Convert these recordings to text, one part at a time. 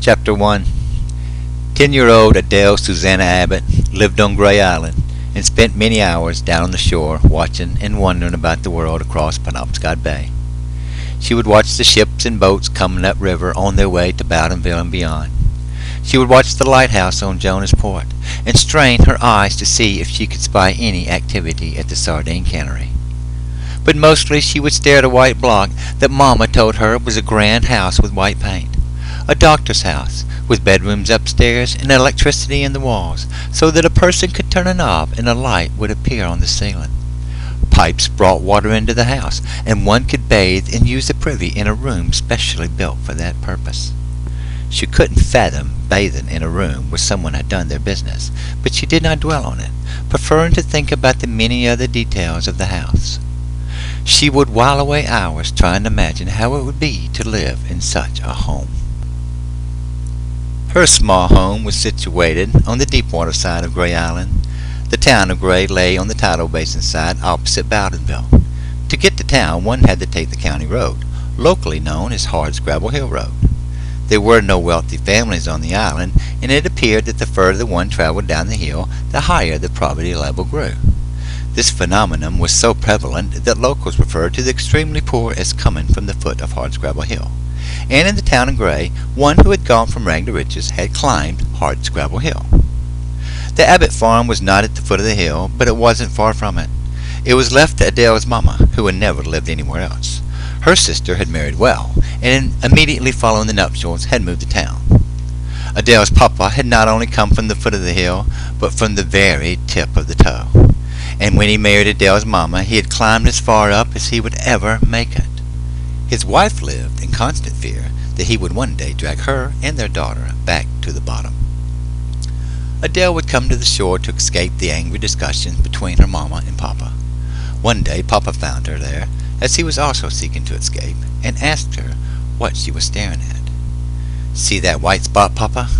Chapter 1. 10-year-old Adele Susanna Abbott lived on Gray Island and spent many hours down on the shore watching and wondering about the world across Penobscot Bay. She would watch the ships and boats coming up river on their way to Bowdenville and beyond. She would watch the lighthouse on Jonah's Port and strain her eyes to see if she could spy any activity at the sardine cannery. But mostly she would stare at a white block that Mama told her was a grand house with white paint. A doctor's house, with bedrooms upstairs and electricity in the walls, so that a person could turn a knob and a light would appear on the ceiling. Pipes brought water into the house, and one could bathe and use the privy in a room specially built for that purpose. She couldn't fathom bathing in a room where someone had done their business, but she did not dwell on it, preferring to think about the many other details of the house. She would while away hours trying to imagine how it would be to live in such a home. Her small home was situated on the deep-water side of Gray Island. The town of Gray lay on the tidal basin side opposite Bowdenville. To get to town, one had to take the county road, locally known as Hardscrabble Hill Road. There were no wealthy families on the island, and it appeared that the further one traveled down the hill, the higher the poverty level grew. This phenomenon was so prevalent that locals referred to the extremely poor as coming from the foot of Hardscrabble Hill. And in the town of Gray, one who had gone from rag to riches had climbed Hardscrabble Hill. The Abbott farm was not at the foot of the hill, but it wasn't far from it. It was left to Adele's mama, who had never lived anywhere else. Her sister had married well, and immediately following the nuptials had moved to town. Adele's papa had not only come from the foot of the hill, but from the very tip of the toe. And when he married Adele's mama, he had climbed as far up as he would ever make it. His wife lived in constant fear that he would one day drag her and their daughter back to the bottom. Adele would come to the shore to escape the angry discussions between her mama and papa. One day Papa found her there, as he was also seeking to escape, and asked her what she was staring at. "See that white spot, Papa?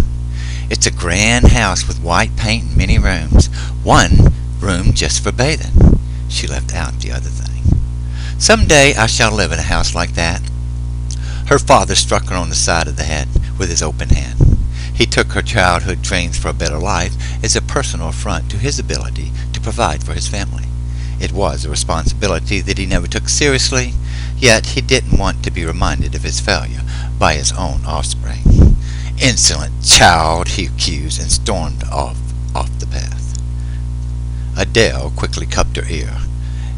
It's a grand house with white paint and many rooms. One room just for bathing." She left out the other thing. "Someday I shall live in a house like that." Her father struck her on the side of the head with his open hand. He took her childhood dreams for a better life as a personal affront to his ability to provide for his family. It was a responsibility that he never took seriously, yet he didn't want to be reminded of his failure by his own offspring. "Insolent child!" he accused, and stormed off the path. Adele quickly cupped her ear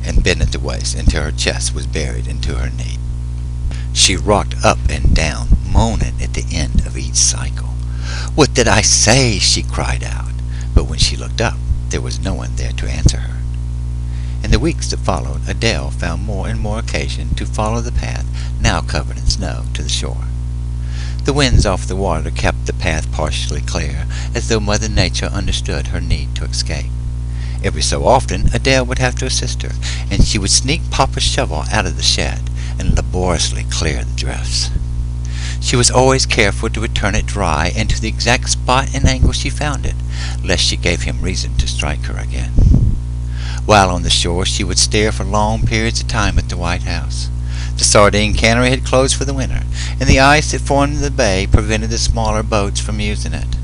and bent at the waist until her chest was buried into her knee. She rocked up and down, moaning at the end of each cycle. "What did I say?" she cried out. But when she looked up, there was no one there to answer her. In the weeks that followed, Adele found more and more occasion to follow the path, now covered in snow, to the shore. The winds off the water kept the path partially clear, as though Mother Nature understood her need to escape. Every so often, Adele would have to assist her, and she would sneak Papa's shovel out of the shed and laboriously clear the drifts. She was always careful to return it dry and to the exact spot and angle she found it, lest she gave him reason to strike her again. While on the shore, she would stare for long periods of time at the White House. The sardine cannery had closed for the winter, and the ice that formed in the bay prevented the smaller boats from using it.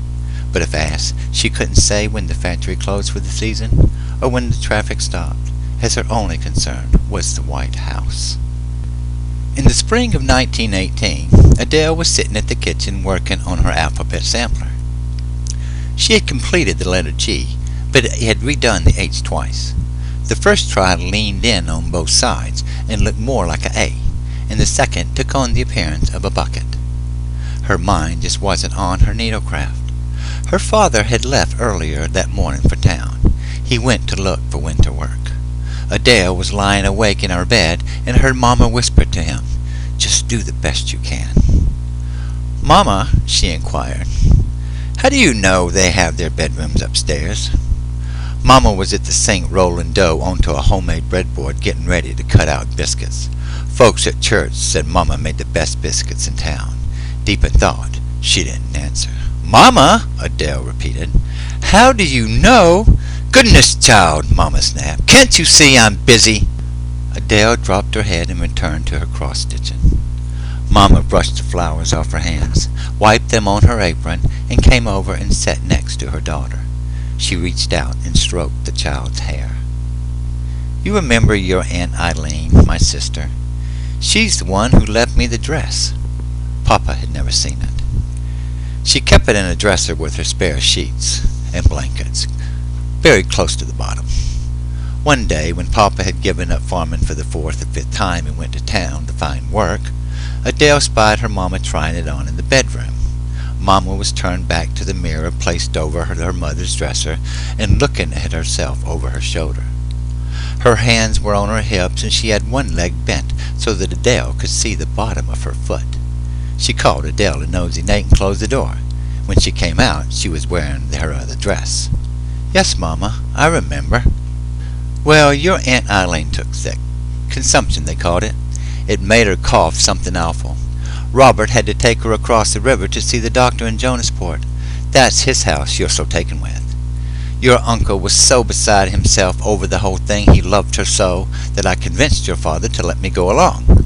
But if asked, she couldn't say when the factory closed for the season or when the traffic stopped, as her only concern was the White House. In the spring of 1918, Adele was sitting at the kitchen working on her alphabet sampler. She had completed the letter G, but had redone the H twice. The first try leaned in on both sides and looked more like an A, and the second took on the appearance of a bucket. Her mind just wasn't on her needlecraft. Her father had left earlier that morning for town. He went to look for winter work. Adele was lying awake in her bed and heard Mama whisper to him, "Just do the best you can." "Mama," she inquired, "how do you know they have their bedrooms upstairs?" Mama was at the sink rolling dough onto a homemade breadboard getting ready to cut out biscuits. Folks at church said Mama made the best biscuits in town. Deep in thought, she didn't answer. "Mama," Adele repeated, "how do you know?" "Goodness, child," Mama snapped. "Can't you see I'm busy?" Adele dropped her head and returned to her cross-stitching. Mama brushed the flowers off her hands, wiped them on her apron, and came over and sat next to her daughter. She reached out and stroked the child's hair. "You remember your Aunt Eileen, my sister? She's the one who left me the dress." Papa had never seen it. She kept it in a dresser with her spare sheets and blankets, very close to the bottom. One day, when Papa had given up farming for the fourth or fifth time and went to town to find work, Adele spied her Mama trying it on in the bedroom. Mama was turned back to the mirror placed over her mother's dresser and looking at herself over her shoulder. Her hands were on her hips and she had one leg bent so that Adele could see the bottom of her foot. She called Adele a nosy Nate and closed the door. When she came out, she was wearing her other dress. "Yes, Mama, I remember." "Well, your Aunt Eileen took sick. Consumption, they called it. It made her cough something awful. Robert had to take her across the river to see the doctor in Jonasport. That's his house you're so taken with. Your uncle was so beside himself over the whole thing, he loved her so, that I convinced your father to let me go along."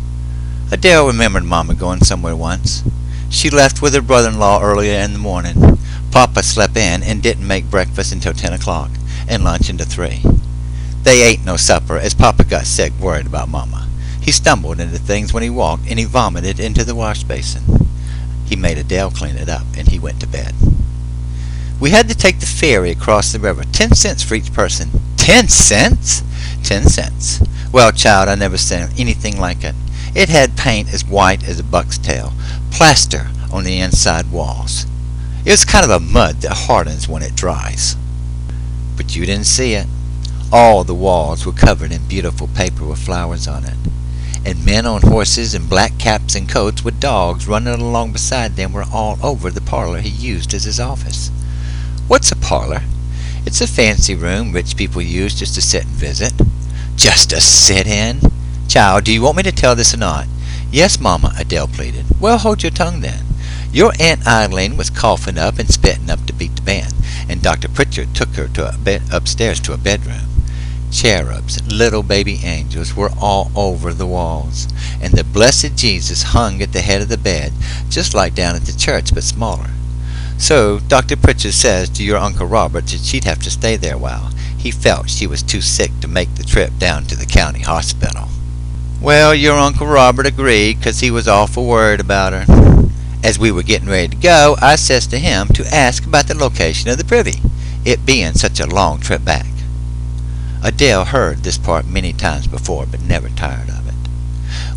Adele remembered Mama going somewhere once. She left with her brother-in-law earlier in the morning. Papa slept in and didn't make breakfast until 10 o'clock, and lunch until 3. They ate no supper, as Papa got sick, worried about Mama. He stumbled into things when he walked, and he vomited into the wash basin. He made Adele clean it up, and he went to bed. We had to take the ferry across the river. 10 cents for each person. 10 cents? 10 cents. Well, child, I never seen anything like it. It had paint as white as a buck's tail, plaster on the inside walls. It was kind of a mud that hardens when it dries. But you didn't see it. All the walls were covered in beautiful paper with flowers on it. And men on horses in black caps and coats with dogs running along beside them were all over the parlor he used as his office. What's a parlor? It's a fancy room rich people use just to sit and visit. Just to sit in? Child, do you want me to tell this or not? Yes, Mama, Adele pleaded. Well, hold your tongue then. Your Aunt Eileen was coughing up and spitting up to beat the band, and Dr. Pritchard took her to upstairs to a bedroom. Cherubs, little baby angels, were all over the walls, and the blessed Jesus hung at the head of the bed, just like down at the church, but smaller. So Dr. Pritchard says to your Uncle Robert that she'd have to stay there a while. He felt she was too sick to make the trip down to the county hospital. Well, your Uncle Robert agreed, 'cause he was awful worried about her. As we were getting ready to go, I says to him to ask about the location of the privy, it being such a long trip back. Adele heard this part many times before, but never tired of it.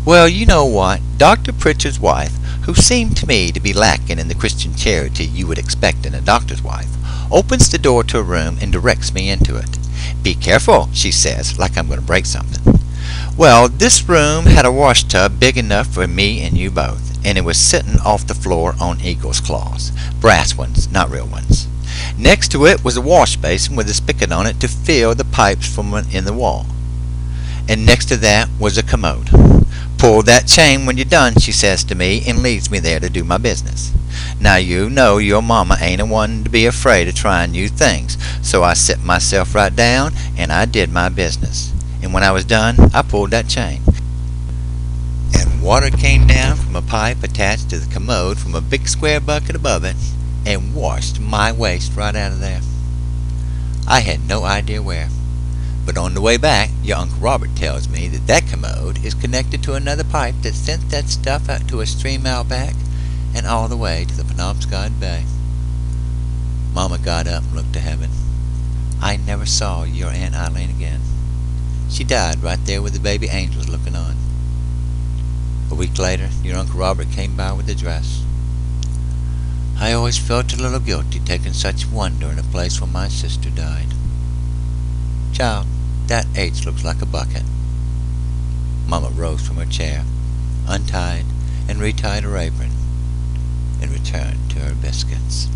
Well, you know what? Dr. Pritchard's wife, who seemed to me to be lacking in the Christian charity you would expect in a doctor's wife, opens the door to a room and directs me into it. "Be careful," she says, like I'm going to break something. Well, this room had a wash tub big enough for me and you both, and it was sitting off the floor on eagle's claws. Brass ones, not real ones. Next to it was a wash basin with a spigot on it to fill the pipes from in the wall. And next to that was a commode. "Pull that chain when you're done," she says to me, and leaves me there to do my business. Now you know your Mama ain't a one to be afraid of trying new things, so I set myself right down and I did my business. And when I was done, I pulled that chain, and water came down from a pipe attached to the commode from a big square bucket above it, and washed my waist right out of there. I had no idea where. But on the way back, your Uncle Robert tells me that that commode is connected to another pipe that sent that stuff out to a stream out back and all the way to the Penobscot Bay. Mama got up and looked to heaven. I never saw your Aunt Eileen again. She died right there with the baby angels looking on. A week later, your Uncle Robert came by with the dress. I always felt a little guilty taking such wonder in a place where my sister died. Child, that H looks like a bucket. Mama rose from her chair, untied and retied her apron, and returned to her biscuits.